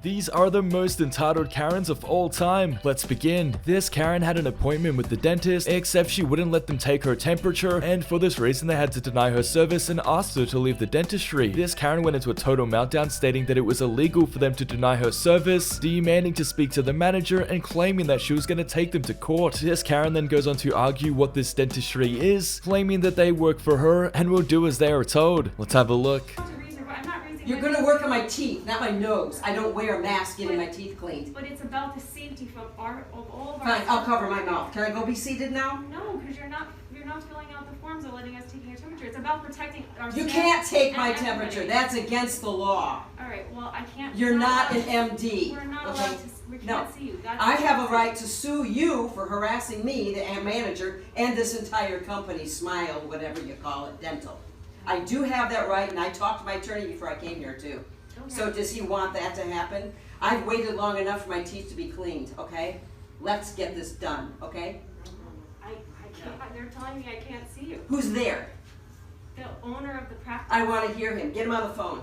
These are the most entitled Karens of all time. Let's begin. This Karen had an appointment with the dentist, except she wouldn't let them take her temperature, and for this reason they had to deny her service and asked her to leave the dentistry. This Karen went into a total meltdown, stating that it was illegal for them to deny her service, demanding to speak to the manager and claiming that she was going to take them to court. This Karen then goes on to argue what this dentistry is, claiming that they work for her and will do as they are told. Let's have a look. You're gonna work on my teeth, not my nose. I don't wear a mask getting my teeth cleaned. But it's about the safety of all of our. Fine, I'll cover my mouth. Can I go be seated now? No, because you're not filling out the forms or letting us take your temperature. It's about protecting our. You can't take my temperature. That's against the law. All right. Well, I can't. You're not an MD. We're not okay? allowed to. We can't see you. I have a right to sue you for harassing me, the manager, and this entire company, Smile, whatever you call it, dental. I do have that right, and I talked to my attorney before I came here too. Okay. So does he want that to happen? I've waited long enough for my teeth to be cleaned, okay? Let's get this done, okay? I can't, they're telling me I can't see you. Who's there? The owner of the practice. I want to hear him. Get him on the phone.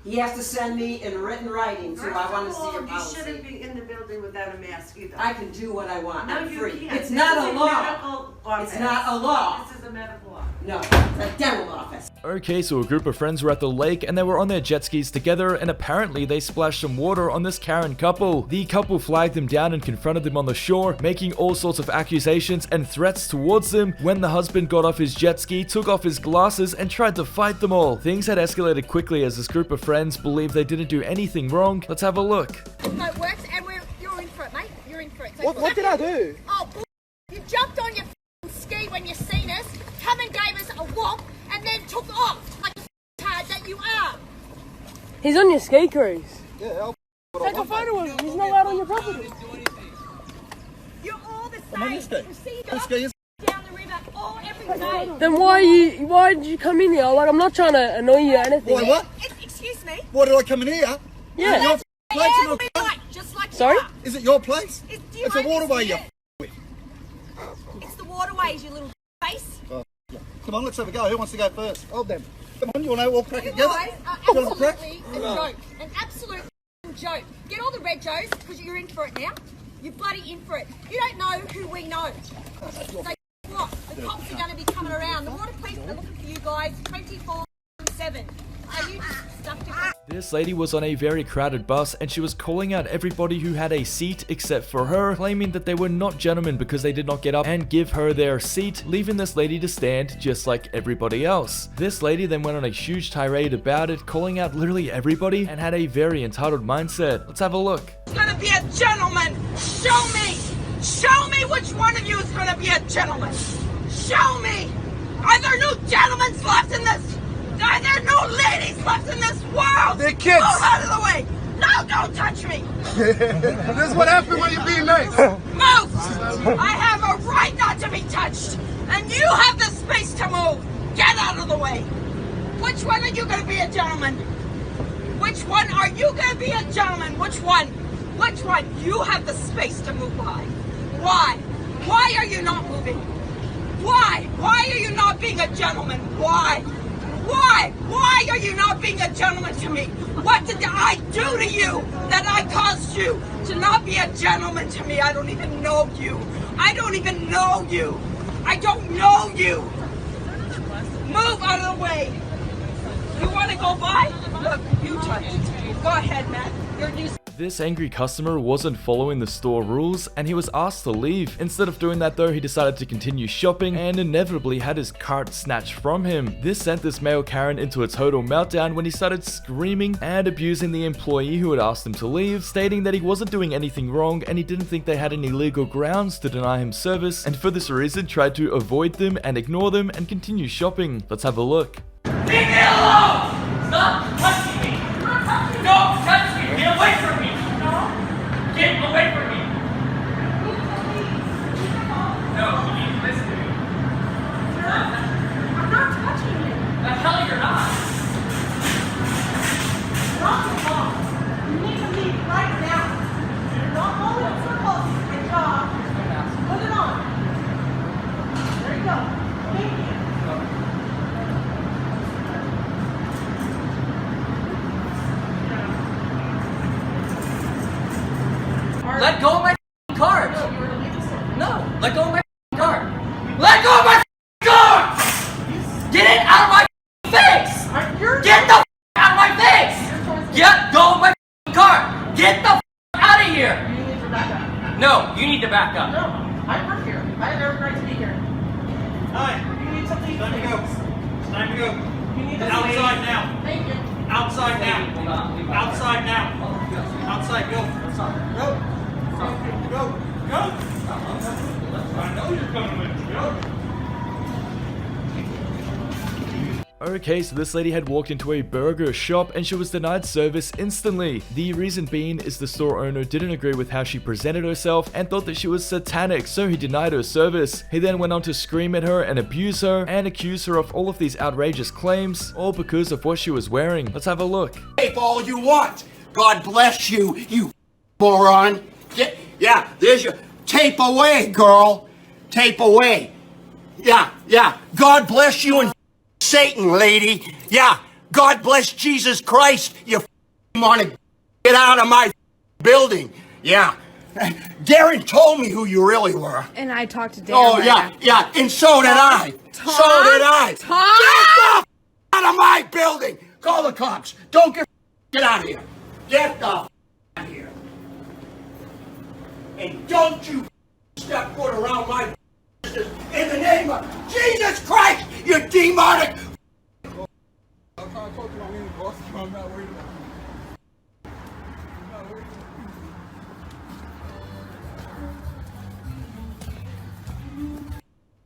He has to send me in written writing, so I want to see your policy. You shouldn't be in the building without a mask either. I can do what I want. No, I'm free. Can't. It's not a law. It's not a law. This is a medical office. No, it's a dental office. Okay, so a group of friends were at the lake and they were on their jet skis together, and apparently they splashed some water on this Karen couple. The couple flagged them down and confronted them on the shore, making all sorts of accusations and threats towards them, when the husband got off his jet ski, took off his glasses and tried to fight them all. Things had escalated quickly as this group of friends believed they didn't do anything wrong. Let's have a look. No, it works, and you're in for it, mate. You're in for it. So what did I do? Oh, you jumped on your ski when you seen us, come and gave us a whop, and then took off like a hard that you are. He's on your ski cruise. Yeah, I'll take a photo of him. He's not allowed on your property. You're all the same. I'm on this ski. You see This ski is down the river all every day. Then why did you come in here? Like, I'm not trying to annoy you or anything. Why, what? Excuse me. Why did I come in here? Yeah. Is it your place or Every not? night, just like Sorry? you are. Is it your place? It's a own waterway, this you unit? It's the waterways, you little face. Come on, let's have a go. Who wants to go first? Hold them. Come on, you want to all crack You it together? guys are You want to crack? absolutely a joke. An absolute joke. Get all the red Joes, because you're in for it now. You're bloody in for it. You don't know who we know. So what? The cops are going to be coming around. The water police are looking for you guys 24/7. Are you just stuck to... This lady was on a very crowded bus and she was calling out everybody who had a seat except for her, claiming that they were not gentlemen because they did not get up and give her their seat, leaving this lady to stand just like everybody else. This lady then went on a huge tirade about it, calling out literally everybody, and had a very entitled mindset. Let's have a look. It's gonna be a gentleman. Show me which one of you is gonna be a gentleman. Show me. Are there no gentlemen left in this? Are there no ladies left in this world? They're kids. Move out of the way. No, don't touch me. This is what happened when you're being nice. Move. I have a right not to be touched. And you have the space to move. Get out of the way. Which one are you gonna be a gentleman? Which one are you gonna be a gentleman? Which one? Which one? You have the space to move by. Why? Why are you not moving? Why? Why are you not being a gentleman? Why? Why? Why are you not being a gentleman to me? What did I do to you that I caused you to not be a gentleman to me? I don't even know you. I don't even know you. I don't know you. Move out of the way. You want to go by? Look, you touched. Go ahead, Matt. You're new. This angry customer wasn't following the store rules and he was asked to leave. Instead of doing that though, he decided to continue shopping and inevitably had his cart snatched from him. This sent this male Karen into a total meltdown when he started screaming and abusing the employee who had asked him to leave, stating that he wasn't doing anything wrong and he didn't think they had any legal grounds to deny him service, and for this reason tried to avoid them and ignore them and continue shopping. Let's have a look. Leave me alone! Stop touching me! Don't touch me! Get away from me! Get away from me! No, you need to listen to me. I'm not touching you. The hell you're not! Not the law. You need to leave right now. You're not holding it for a job. Put it on. There you go. Thank you. Let go of my card. No, let go of my card. Let go of my card! Get it out of my face! Get the out of my face! Get go of my card! Get the out of here! You need to back up. No, you need to back up. No, I work here. I have every right to be here. Hi. You need to leave. Time to go. It's time to go. You need to Outside leave. now. Thank you. Outside now. Outside now. Outside, go. Go. Go. Go. I know you're coming with me. Go. Okay, so this lady had walked into a burger shop and she was denied service instantly. The reason being is the store owner didn't agree with how she presented herself and thought that she was satanic, so he denied her service. He then went on to scream at her and abuse her and accuse her of all of these outrageous claims, all because of what she was wearing. Let's have a look. Tape all you want. God bless you, you moron. Yeah, there's your tape away, girl. Tape away. Yeah. God bless you and Satan, lady. Yeah, God bless Jesus Christ. You want to get out of my building. Yeah. Darren told me who you really were. And I talked to Darren. Oh, yeah, and so did I. Tom? So did I. Tom? Get the out of my building. Call the cops. Don't get out of here. Get the out of here. And don't you step foot around my business in the name of Jesus Christ, you demonic. I'm trying to talk to my main boss. I'm not worried about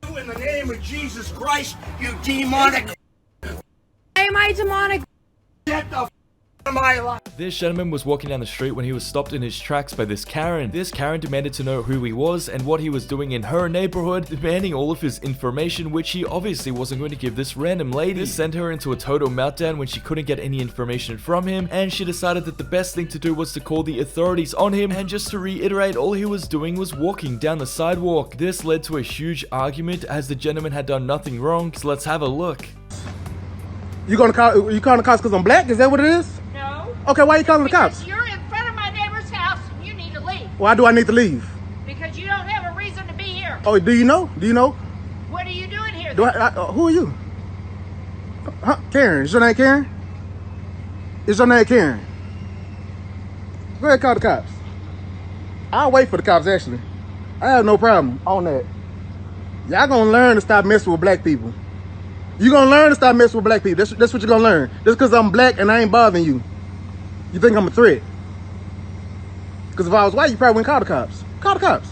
you. In the name of Jesus Christ, you demonic. Why am I demonic? Get the of my life. This gentleman was walking down the street when he was stopped in his tracks by this Karen. This Karen demanded to know who he was and what he was doing in her neighborhood, demanding all of his information, which he obviously wasn't going to give this random lady. This sent her into a total meltdown when she couldn't get any information from him, and she decided that the best thing to do was to call the authorities on him. And just to reiterate, all he was doing was walking down the sidewalk. This led to a huge argument as the gentleman had done nothing wrong, so let's have a look. You calling the cops because I'm black? Is that what it is? No. Okay, why are you calling the cops? Because you're in front of my neighbor's house and you need to leave. Why do I need to leave? Because you don't have a reason to be here. Oh, do you know? Do you know? What are you doing here? Who are you? Huh? Karen. Is your name Karen? Is your name Karen? Go ahead, call the cops. I'll wait for the cops, actually. I have no problem on that. Y'all gonna learn to stop messing with black people. You gonna learn to stop messing with black people. That's what you're gonna learn. Just because I'm black and I ain't bothering you. You think I'm a threat. Because if I was white, you probably wouldn't call the cops. Call the cops.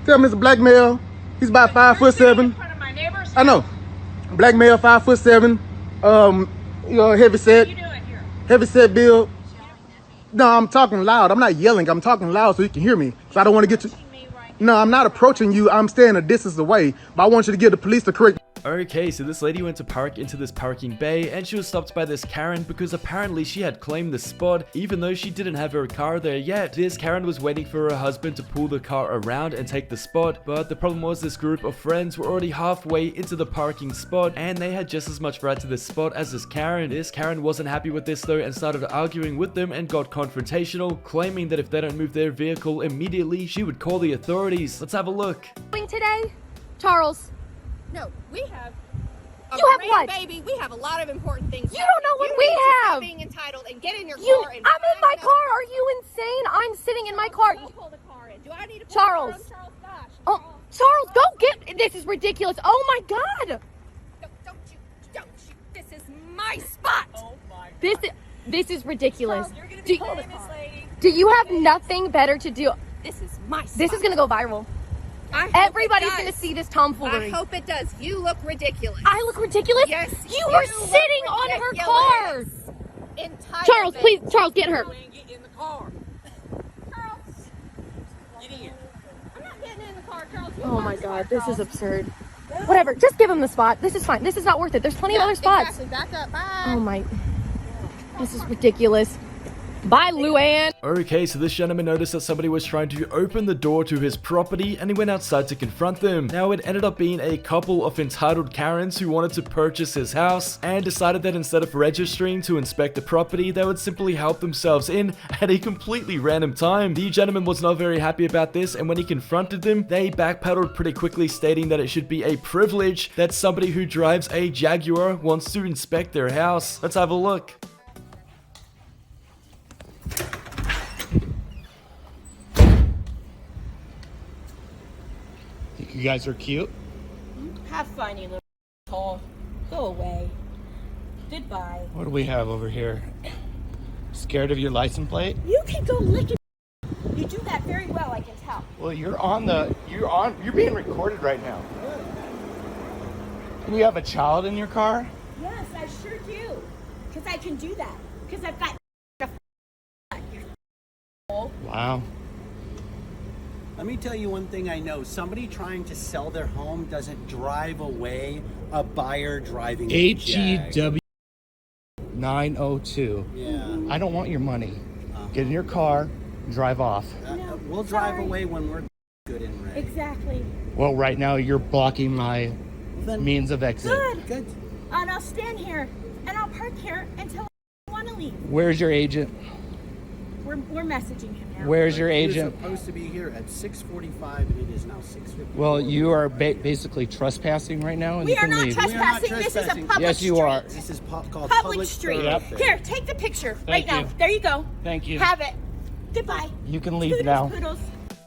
Tell him it's a black male. He's about 5'7". In front of my neighbor's house. I know. Black male, 5'7". You know, heavy set. What are you doing here? Heavy set build. No, I'm talking loud. I'm not yelling. I'm talking loud so you can hear me. So I don't want to get you. No, I'm not approaching you. I'm staying a distance away. But I want you to give the police the correct. Okay, so this lady went to park into this parking bay and she was stopped by this Karen because apparently she had claimed the spot even though she didn't have her car there yet. This Karen was waiting for her husband to pull the car around and take the spot, but the problem was this group of friends were already halfway into the parking spot and they had just as much right to this spot as this Karen. This Karen wasn't happy with this though and started arguing with them and got confrontational, claiming that if they don't move their vehicle immediately, she would call the authorities. Let's have a look. Today, Charles. No, we have. You have what? Baby, we have a lot of important things. You don't know what we have. Being entitled and get in your You, car. And I'm in my car. Are you insane? I'm sitting in my car. Go pull the car in. Do I need to pull Charles. The car in? Charles, gosh. Oh, Charles, go get. This is ridiculous. Oh my God. Don't you. This is my spot. Oh my. This is ridiculous. Charles, you're gonna be famous, lady. Do you have nothing better to do? This is my spot. This is gonna go viral. Everybody's gonna see this tomfoolery. I hope it does. You look ridiculous. I look ridelicious? Yes. You were sitting on her car. Entitled. Charles, please, Charles, get her. Get in the car. Charles. Get in. I'm not getting in the car, Charles. Oh my God, this is absurd. Whatever, just give him the spot. This is fine. This is not worth it. There's plenty of other spots. Exactly. Back up. Bye. Oh my, this is ridiculous. Bye, Luann. Okay, so this gentleman noticed that somebody was trying to open the door to his property and he went outside to confront them. Now it ended up being a couple of entitled Karens who wanted to purchase his house and decided that instead of registering to inspect the property, they would simply help themselves in at a completely random time. The gentleman was not very happy about this, and when he confronted them, they backpedaled pretty quickly, stating that it should be a privilege that somebody who drives a Jaguar wants to inspect their house. Let's have a look. You guys are cute. Have fun, you little asshole. Go away. Goodbye. What do we have over here? Scared of your license plate? You can go lick it. You do that very well, I can tell. Well, you're being recorded right now. And you have a child in your car? Yes, I sure do. Because I can do that. Because I've got Wow. Let me tell you one thing I know. Somebody trying to sell their home doesn't drive away a buyer driving a Jag. HEW 902. Yeah. I don't want your money. Get in your car, drive off. We'll drive away when we're good and ready. Exactly. Well, right now you're blocking my means of exit. Good. And I'll stand here and I'll park here until I want to leave. Where's your agent? We're messaging him now. Where's your agent? He was supposed to be here at 6:45 and it is now 6:50. Well, you are basically trespassing right now, and We you are can not leave. trespassing. This is a public street. Yes, you are. This is called Public street. Yep. Here, take the picture right Thank you. now. There you go. Thank you. Have it. Goodbye. You can leave Poodles, now. poodles.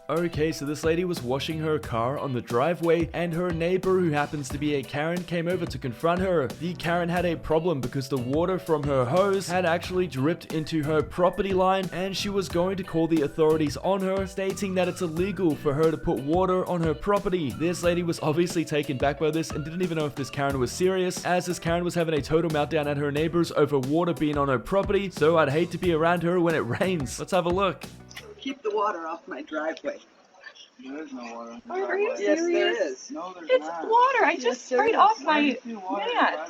Okay, so this lady was washing her car on the driveway, and her neighbor, who happens to be a Karen, came over to confront her. The Karen had a problem because the water from her hose had actually dripped into her property line, and she was going to call the authorities on her, stating that it's illegal for her to put water on her property. This lady was obviously taken back by this and didn't even know if this Karen was serious, as this Karen was having a total meltdown at her neighbors over water being on her property, so I'd hate to be around her when it rains. Let's have a look. Keep the water off my driveway. There is no water. Are you Yes, serious? there is. No, there's It's not. water. I just sprayed off my mat.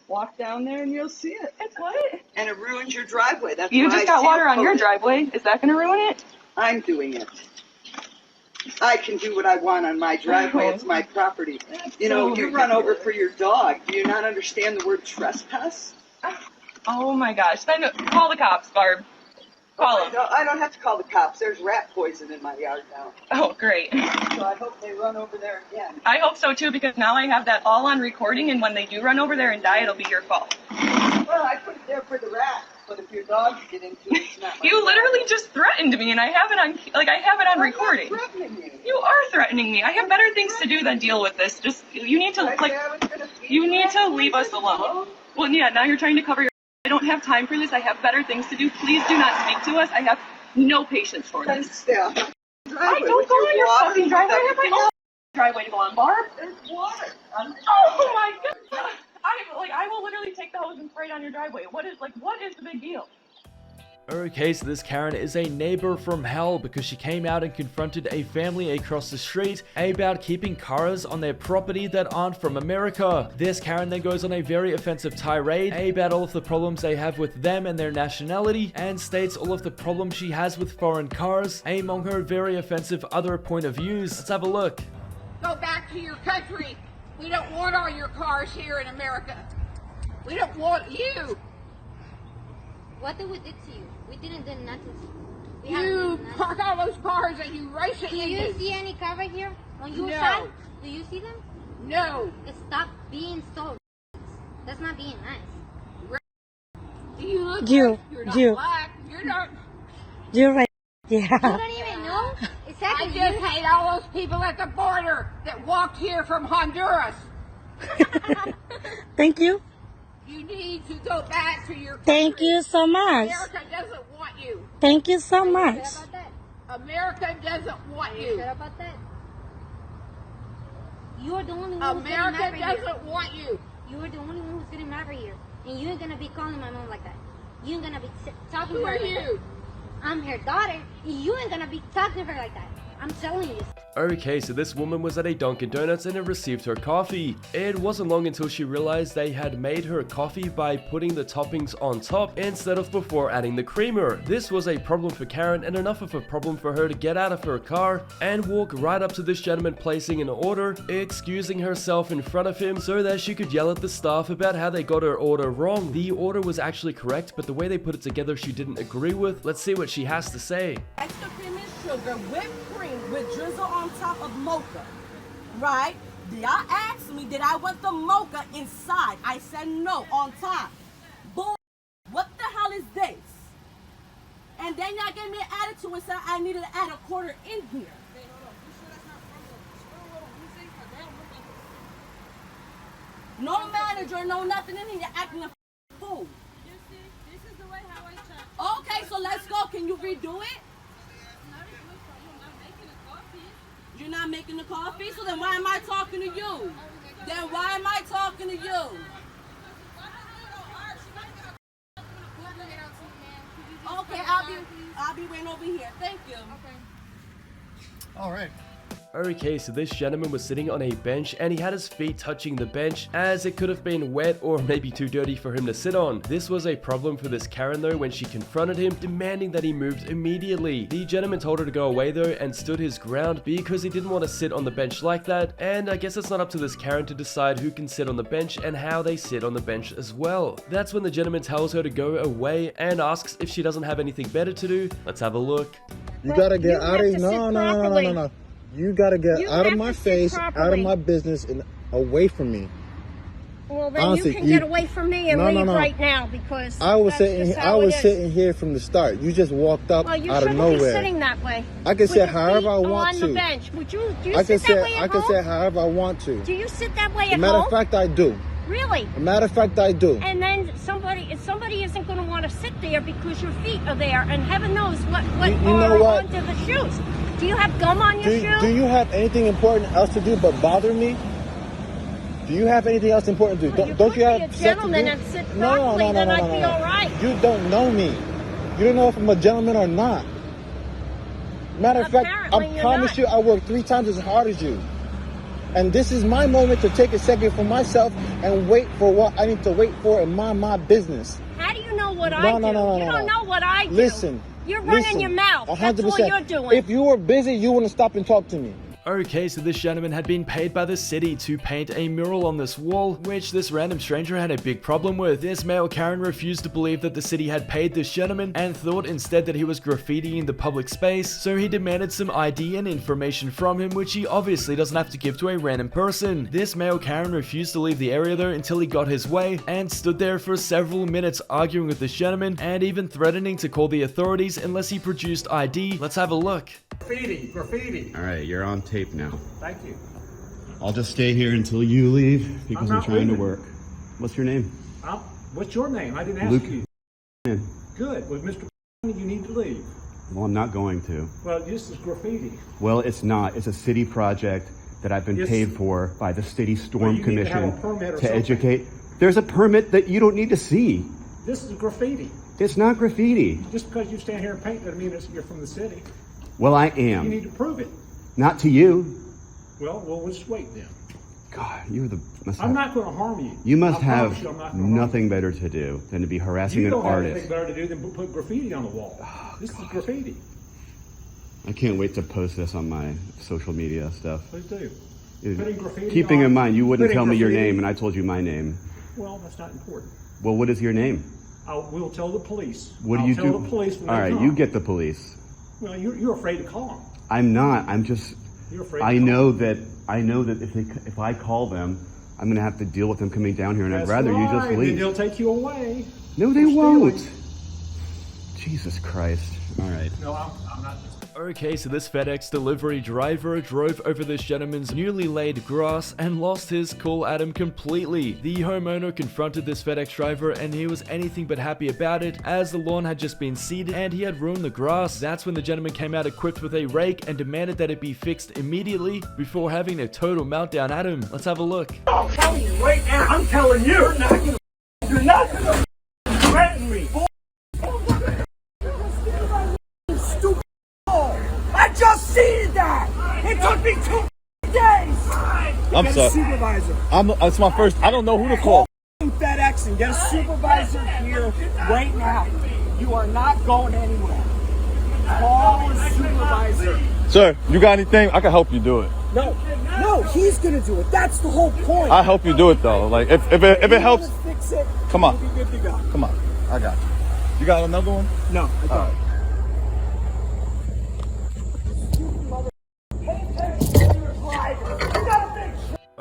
Walk down there and you'll see it. It's what? And it ruins your driveway. That's You why just I got water on your seal-coat it. driveway. Is that going to ruin it? I'm doing it. I can do what I want on my driveway. It's my property. You know, you run over for your dog. Do you not understand the word trespass? Oh my gosh. Then call the cops, Barb. Call them. No, I don't have to call the cops. There's rat poison in my yard now. Oh, great. So I hope they run over there again. I hope so too, because now I have that all on recording, and when they do run over there and die, it'll be your fault. Well, I put it there for the rats, but if your dogs get into it, it's not my You literally just threatened me, and I have it on recording. I'm not threatening you. You are threatening me. I have better things to do than deal with this. Just you need to leave us alone. Well, yeah. Now you're trying to cover your. I don't have time for this. I have better things to do. Please do not speak to us. I have no patience for this. Yeah. I don't go on your fucking driveway. I have my own driveway to go on, Barb. There's water. Oh my god. I will literally take the hose and spray it on your driveway. What is the big deal? Okay, so this Karen is a neighbor from hell because she came out and confronted a family across the street about keeping cars on their property that aren't from America. This Karen then goes on a very offensive tirade about all of the problems they have with them and their nationality, and states all of the problems she has with foreign cars, among her very offensive other point of views. Let's have a look. Go back to your country. We don't want all your cars here in America. We don't want you. What did we do to you? We didn't do nothing. You park all those cars and you race it. Do you see any car right here on your No. side? Do you see them? No. Stop being so. That's not being nice. Do you look You, like you're not you. black? You're not. You're right. Yeah. You don't even know. Exactly. I just hate all those people at the border that walked here from Honduras. Thank you. You need to go back to your country. Thank you so much. America doesn't want you. Thank you so much. Sure about that? America doesn't want Are you you. sure about that? You're the only one who's getting America mad right doesn't here. want you. You're the only one who's getting mad right here. And you ain't gonna be calling my mom like that. You ain't gonna be talking Who to her are like that. you? I'm her daughter. And you ain't gonna be talking to her like that. I'm telling you this. Okay, so this woman was at a Dunkin' Donuts and had received her coffee. It wasn't long until she realized they had made her coffee by putting the toppings on top instead of before adding the creamer. This was a problem for Karen and enough of a problem for her to get out of her car and walk right up to this gentleman placing an order, excusing herself in front of him so that she could yell at the staff about how they got her order wrong. The order was actually correct, but the way they put it together she didn't agree with. Let's see what she has to say. Extra cream and sugar, whipped cream with drizzle on top of mocha, right? Y'all asked me, did I want the mocha inside? I said no, on top. Bull, what the hell is this? And then y'all gave me an attitude and said I needed to add a quarter in here. No manager, no nothing in here, you're acting a fool. You see, this is the way how I check. Okay, so let's go, can you redo it? You're not making the coffee, so then why am I talking to you? Then why am I talking to you? Okay, I'll be waiting over here. Thank you. All right. Okay, so this gentleman was sitting on a bench and he had his feet touching the bench as it could have been wet or maybe too dirty for him to sit on. This was a problem for this Karen though when she confronted him, demanding that he moved immediately. The gentleman told her to go away though and stood his ground because he didn't want to sit on the bench like that, and I guess it's not up to this Karen to decide who can sit on the bench and how they sit on the bench as well. That's when the gentleman tells her to go away and asks if she doesn't have anything better to do. Let's have a look. You gotta get out of no. You gotta get out of my face, out of my business, and away from me. Well, then Honestly, you can get away from me and leave right now because I was sitting here from the start. You just walked up well, you out of shouldn't nowhere. be sitting that way. I can sit however I want on to. the bench. Would you? Do you I sit can that way at I can home? sit however I want to. Do you sit that way As at a matter home? of fact, I do. Really? As a matter of fact, I do. And then somebody isn't going to want to sit there because your feet are there, and heaven knows what You know are what? onto the shoes. Do you have gum on your shoe? Do you have anything important else to do but bother me? Do you have anything else important to do? Well, don't you have be a stuff gentleman to do? and sit properly, then I'd be all right. You don't know me. You don't know if I'm a gentleman or not. Matter of fact, I promise you I work 3 times as hard as you. And this is my moment to take a second for myself and wait for what I need to wait for and mind my business. How do you know what I do? You don't know what I do. Listen. You're running your mouth. 100%. That's all you're doing. If you were busy, you wouldn't stop and talk to me. Okay, so this gentleman had been paid by the city to paint a mural on this wall, which this random stranger had a big problem with. This male Karen refused to believe that the city had paid this gentleman and thought instead that he was graffitiing the public space, so he demanded some ID and information from him, which he obviously doesn't have to give to a random person. This male Karen refused to leave the area though until he got his way and stood there for several minutes arguing with this gentleman and even threatening to call the authorities unless he produced ID. Let's have a look. Graffiti. All right, you're on tape now. Thank you. I'll just stay here until you leave because I'm trying to leaving. work. What's your name? What's your name? I didn't ask Luke. you. Good. With Mr. You need to leave. Well, I'm not going to. Well, this is graffiti. Well, it's not. It's a city project that I've been Yes. paid for by the City Storm Well, you need to have Commission a permit or to something. educate. There's a permit that you don't need to see. This is graffiti. It's not graffiti. Just because you stand here and paint doesn't mean you're from the city. Well, I You am. need to prove it. Not to you. Well, we'll just wait then. God, you I'm not going to harm you. You must I promise have you I'm not gonna harm nothing better to do than to be you. harassing You an don't have artist. anything better to do than put graffiti on the wall. This is graffiti. I can't wait to post this on my social media stuff. Please do. It- Putting graffiti Keeping on- in mind, you wouldn't putting tell me your graffiti- name, and I told you my name. Well, that's not important. Well, what is your name? We'll tell the police. What do I'll you tell do? the police when All they right, come. you get the police. Well, you're afraid to call them. I'm not. I'm just. You're afraid. I know that if I call them, I'm gonna have to deal with them coming down here, and That's I'd rather you just right. leave. They'll take you away. No, they for won't. stealing. Jesus Christ! All right. No, I'm not. Okay, so this FedEx delivery driver drove over this gentleman's newly laid grass and lost his cool at him completely. The homeowner confronted this FedEx driver and he was anything but happy about it, as the lawn had just been seeded and he had ruined the grass. That's when the gentleman came out equipped with a rake and demanded that it be fixed immediately before having a total meltdown at him. Let's have a look. I'm telling you right now. I'm telling you. You're not gonna threaten me. I just seeded that! It took me 2 days. I'm Get sorry. a supervisor. It's my first. I don't know who to call. FedEx and get a supervisor here right now. You are not going anywhere. Call a supervisor. Sir, you got anything? I can help you do it. No, he's gonna do it. That's the whole point. I'll help you do it though. Like if it helps, Fix it. come on. We'll be good to go. Come on. I got you. You got another one? No, I don't. All right.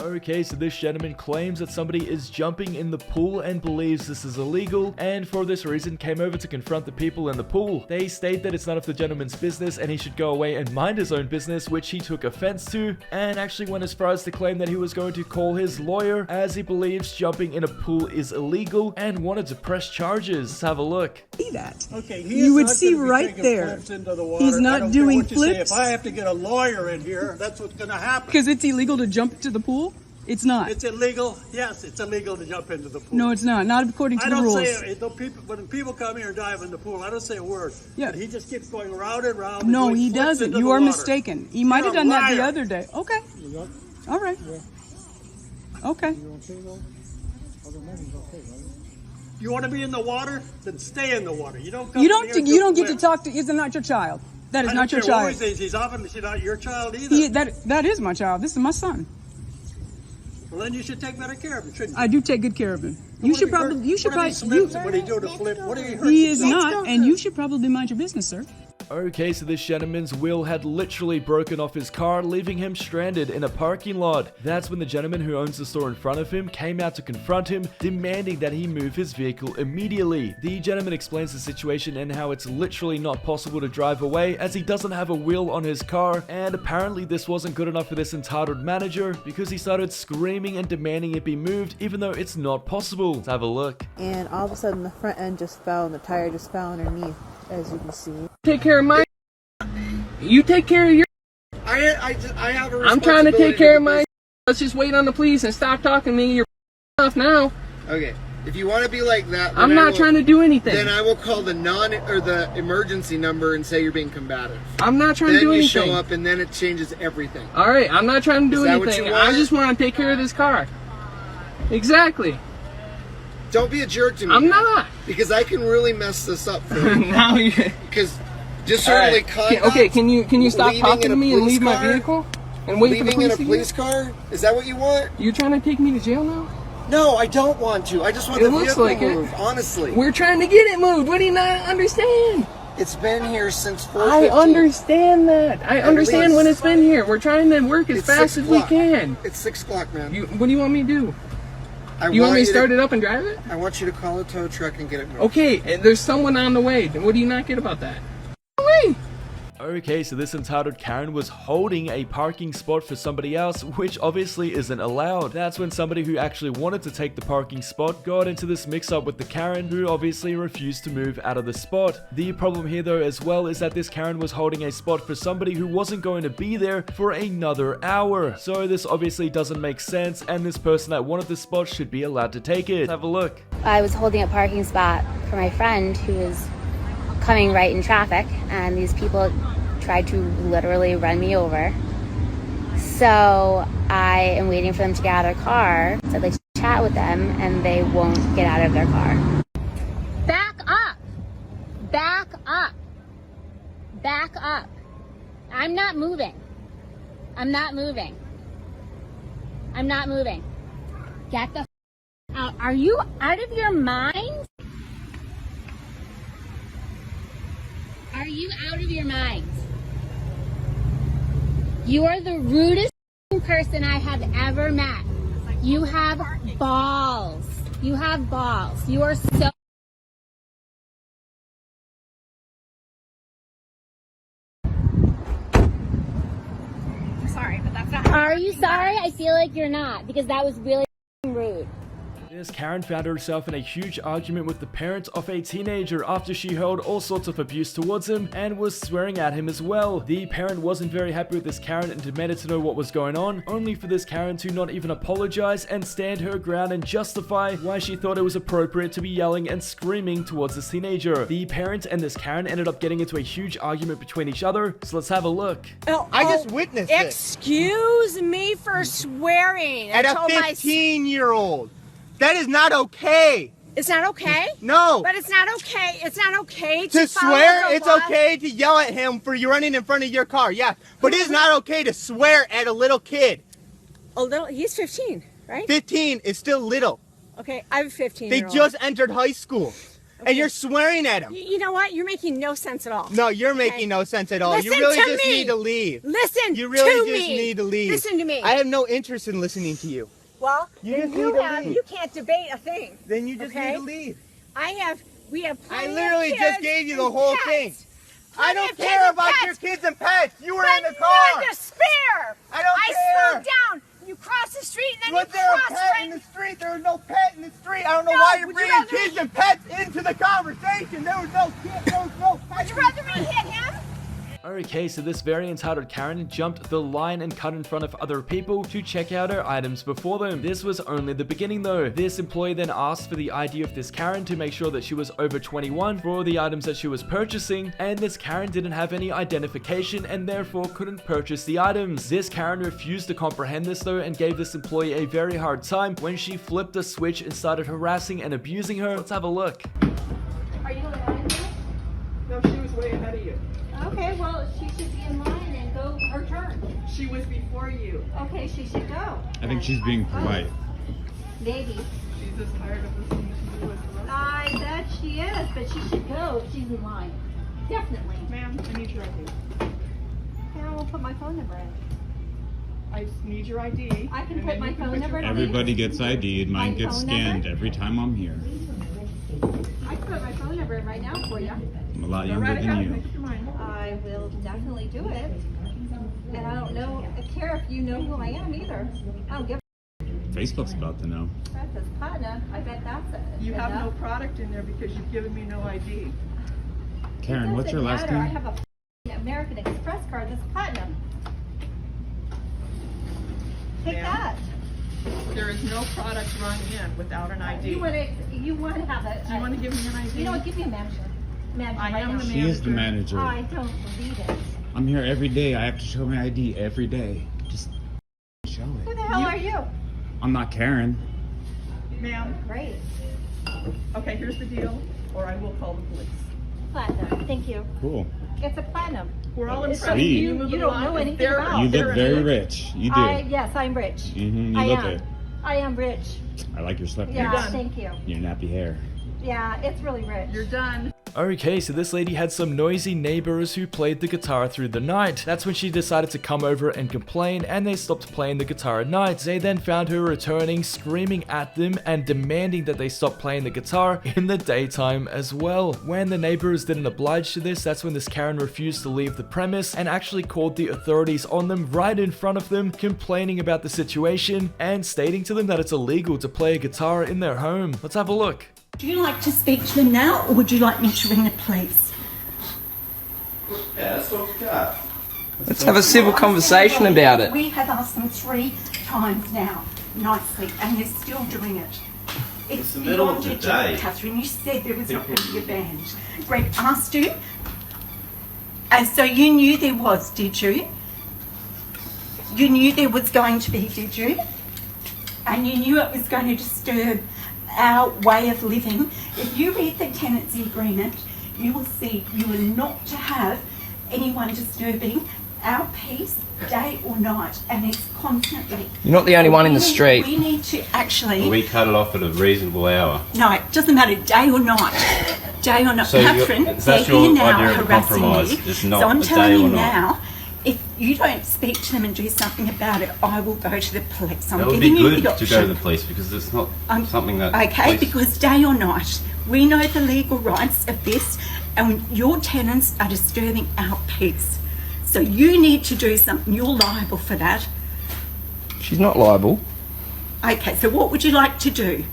Okay, so this gentleman claims that somebody is jumping in the pool and believes this is illegal, and for this reason came over to confront the people in the pool. They state that it's none of the gentleman's business and he should go away and mind his own business, which he took offense to, and actually went as far as to claim that he was going to call his lawyer as he believes jumping in a pool is illegal and wanted to press charges. Let's have a look. See that? Okay, You would see right there. He's not doing flips. If I have to get a lawyer in here, that's what's going to happen. Because it's illegal to jump into the pool? It's not. It's illegal. Yes, it's illegal to jump into the pool. No, it's not. Not according to I the don't rules. say it. When people come here and dive in the pool, I don't say a word. Yeah. He just keeps going round and round. No, and he flips doesn't. into You the are water. mistaken. He might have You're a done that the liar. other day. Okay. All right. Okay. You want to be in the water? Then stay in the water. You don't. You don't get to talk to. It's not your child. That is I not don't your care what child. he says. He's obviously not your child either. That is my child. This is my son. Well, then you should take better care of him, shouldn't you? I do take good care of him. You should probably. What do you do to flip? What do you hurt? He is not, and you should probably mind your business, sir. Okay, so this gentleman's wheel had literally broken off his car, leaving him stranded in a parking lot. That's when the gentleman who owns the store in front of him came out to confront him, demanding that he move his vehicle immediately. The gentleman explains the situation and how it's literally not possible to drive away as he doesn't have a wheel on his car, and apparently this wasn't good enough for this entitled manager because he started screaming and demanding it be moved even though it's not possible. Let's have a look. And all of a sudden the front end just fell and the tire just fell underneath, as you can see. Take care of my. You take care of your. I have a I'm trying to take care of my. Let's just wait on the police and stop talking to me. You're off now. Okay. If you want to be like that, I'm not trying to do anything. Then I will call the emergency number and say you're being combative. I'm not trying to do anything. Then you show up and then it changes everything. All right, I'm not trying to do Is that what anything. you want? I just want to take care of this car. Exactly. Don't be a jerk to me. I'm not. Because I can really mess this up for you. Now you. Because disorderly conduct. Okay, can you stop talking to me and leave my vehicle and wait for the police Leaving in a police car? Is that what you want? You trying to take me to jail now? No, I don't want to. I just want the vehicle moved, honestly. We're trying to get it moved. What do you not understand? It's been here since 4:15. I understand that. I understand when it's been here. We're trying to work as fast as we can. It's 6 o'clock, man. What do you want me to do? You want me to start it up and drive it? I want you to call a tow truck and get it moved. Okay, and there's someone on the way. What do you not get about that? Wait. Okay, so this entitled Karen was holding a parking spot for somebody else, which obviously isn't allowed. That's when somebody who actually wanted to take the parking spot got into this mix-up with the Karen, who obviously refused to move out of the spot. The problem here though as well is that this Karen was holding a spot for somebody who wasn't going to be there for another hour. So this obviously doesn't make sense, and this person that wanted the spot should be allowed to take it. Let's have a look. I was holding a parking spot for my friend who was coming right in traffic, and these people tried to literally run me over. So I am waiting for them to get out of their car. So I'd like to chat with them, and they won't get out of their car. Back up! Back up! Back up! I'm not moving. I'm not moving. I'm not moving. Get the out. Are you out of your mind? Are you out of your mind? You are the rudest person I have ever met. You have balls. You have balls. You are so... I'm sorry, but that's not... Are you sorry? I feel like you're not, because that was really rude. This Karen found herself in a huge argument with the parent of a teenager after she hurled all sorts of abuse towards him and was swearing at him as well. The parent wasn't very happy with this Karen and demanded to know what was going on, only for this Karen to not even apologize and stand her ground and justify why she thought it was appropriate to be yelling and screaming towards this teenager. The parent and this Karen ended up getting into a huge argument between each other, so let's have a look. I just witnessed it. Excuse me for swearing. At a 15-year-old. That is not okay. It's not okay? No. But it's not okay. It's not okay To follow swear, the it's law. okay to yell at him for you running in front of your car, yeah. But it's not okay to swear at a little kid. He's 15, right? 15 is still little. Okay, I'm 15. They just entered high school. And you're swearing at him. You know what? You're making no sense at all. No, you're making no sense at all. Listen you really to just me. need to leave. Listen You really to just me. need to leave. Listen to me. I have no interest in listening to you. Well, You then just need to leave. you can't debate a thing. Then you just okay? need to leave. We have I plenty literally of just kids gave you the and whole pets. thing. Plenty I don't of kids care and about pets. your kids and pets. You were But in the you car. had to spare. I don't care. slowed down. You crossed the street and then Was you there a crossed pet right. in the street? There was no pet in the street. I don't know No, why you're would you bringing rather kids me- and pets into the conversation. There was no kid. There was no pet. Would you rather me hit him? Okay, so this very entitled Karen jumped the line and cut in front of other people to check out her items before them. This was only the beginning though. This employee then asked for the ID of this Karen to make sure that she was over 21 for the items that she was purchasing, and this Karen didn't have any identification and therefore couldn't purchase the items. This Karen refused to comprehend this though and gave this employee a very hard time when she flipped the switch and started harassing and abusing her. Let's have a look. Are you in line here? No, she was way ahead of you. Okay, well, she should be in line and go her turn. She was before you. Okay, she should go. I think she's being polite. Maybe. She's just tired of listening to you as the rest I bet she is, but she should go if she's in line. Definitely. Ma'am, I need your ID. Okay, I will put my phone number in. I just need your ID. I can put my phone number in. Everybody gets ID'd. Mine My gets phone scanned number? every time I'm here. I can put my phone number in right now for you. I'm a lot Go younger right ahead. than you. Make up your mind. I will definitely do it. And I don't care if you know who I am either. I don't give Facebook's about to know. That's a partner. I bet that's it. You have no product in there because you've given me no ID. Karen, what's your last I name? have a American Express card that's platinum. Take Ma'am? that. There is no product run in without an ID. You want to have a. Do you want to give me an ID? You know what? Give me a manager. Manager I right am now. the She is the manager. I don't believe it. I'm here every day. I have to show my ID every day. Just show Who it. the hell are you? I'm not Karen. Ma'am. Great. Okay, here's the deal, or I will call the police. Platinum. Thank you. Cool. It's a platinum. We're all It's impressed. Sweet. You don't know anything about. You look very rich. You do. Yes, I'm rich. Mm-hmm. You I look am. it. I am rich. I like your sweatpants. Yeah, thank you. Your nappy hair. Yeah, it's really rich. You're done. Okay, so this lady had some noisy neighbors who played the guitar through the night. That's when she decided to come over and complain, and they stopped playing the guitar at night. They then found her returning, screaming at them and demanding that they stop playing the guitar in the daytime as well. When the neighbors didn't oblige to this, that's when this Karen refused to leave the premise and actually called the authorities on them right in front of them, complaining about the situation and stating to them that it's illegal to play a guitar in their home. Let's have a look. Do you like to speak to them now, or would you like me to ring the police? Yeah, let's talk to God. Let's have a civil conversation about it. We have asked them 3 times now, nicely, and they're still doing it. It's the middle of the day. Catherine, you said there was not going to be a band. Greg asked you, and so you knew there was, did you? You knew there was going to be, did you? And you knew it was going to disturb our way of living. If you read the tenancy agreement, you will see you are not to have anyone disturbing our peace day or night, and it's constantly. You're not the only one in the street. We need to actually. We cut it off at a reasonable hour. No, it doesn't matter day or night. Day or night. So Catherine, that's they're your here now idea of a harassing compromise, you. just not So I'm a telling day you or not. now, if you don't speak to them and do something about it, I will go to the police. I'm That would giving be you good the to option. go to the police because it's not something that. Okay, police- because day or night, we know the legal rights of this, and your tenants are disturbing our peace. So you need to do something. You're liable for that. She's not liable. Okay, so what would you like to do?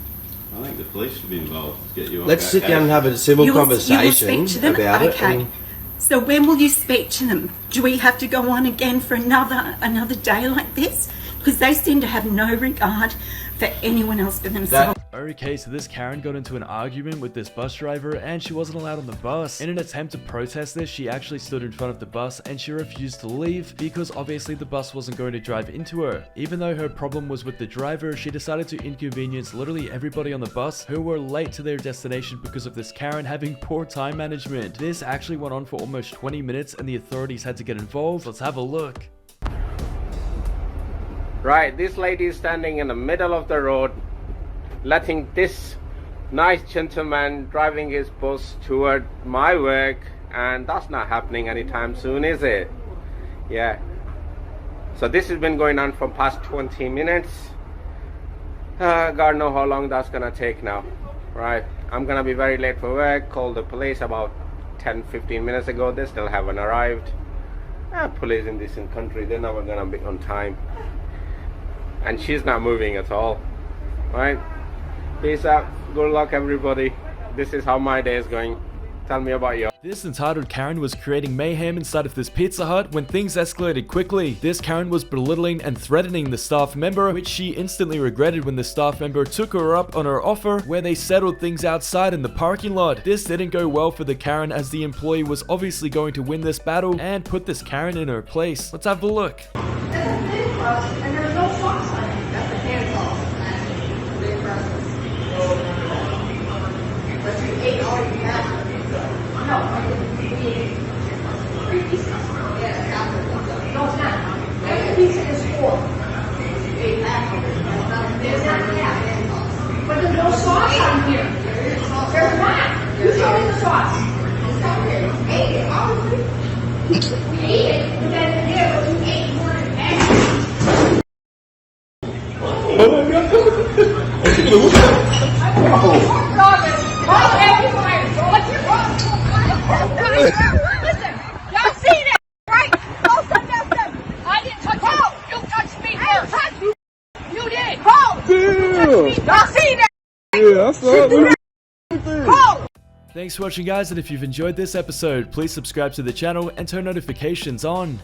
I think the police should be involved. Get you. Let's sit down and have a civil conversation you will speak to them? about okay. it. So when will you speak to them? Do we have to go on again for another day like this? Because they seem to have no regard for anyone else but themselves. Okay, so this Karen got into an argument with this bus driver and she wasn't allowed on the bus. In an attempt to protest this, she actually stood in front of the bus and she refused to leave because obviously the bus wasn't going to drive into her. Even though her problem was with the driver, she decided to inconvenience literally everybody on the bus who were late to their destination because of this Karen having poor time management. This actually went on for almost 20 minutes and the authorities had to get involved. Let's have a look. Right, this lady is standing in the middle of the road, letting this nice gentleman driving his bus toward my work, and that's not happening anytime soon, is it? Yeah. So this has been going on for past 20 minutes. God knows how long that's gonna take now. Right, I'm gonna be very late for work. Called the police about 10-15 minutes ago. They still haven't arrived. Police in this country, they're never gonna be on time. And she's not moving at all. Right? Peace out. Good luck, everybody. This is how my day is going. Tell me about yours. This entitled Karen was creating mayhem inside of this Pizza Hut when things escalated quickly. This Karen was belittling and threatening the staff member, which she instantly regretted when the staff member took her up on her offer where they settled things outside in the parking lot. This didn't go well for the Karen as the employee was obviously going to win this battle and put this Karen in her place. Let's have a look. And there's no socks on it. That's the hand sauce. And they press it. But you ate all you had. No, I didn't. We ate 3 pieces. Yeah, half of it. No, it's not. Every pizza is 4. You ate half of it. There's not half. But there's no sauce on here. There's not. You show me the sauce. It's not here. You ate it, obviously. We ate it, but then there, but you ate more than half. Listen, y'all seen it, right? I didn't touch you. You touched me first. You did. Y'all seen it. Yeah, I saw it. Thanks for watching, guys, and if you've enjoyed this episode, please subscribe to the channel and turn notifications on.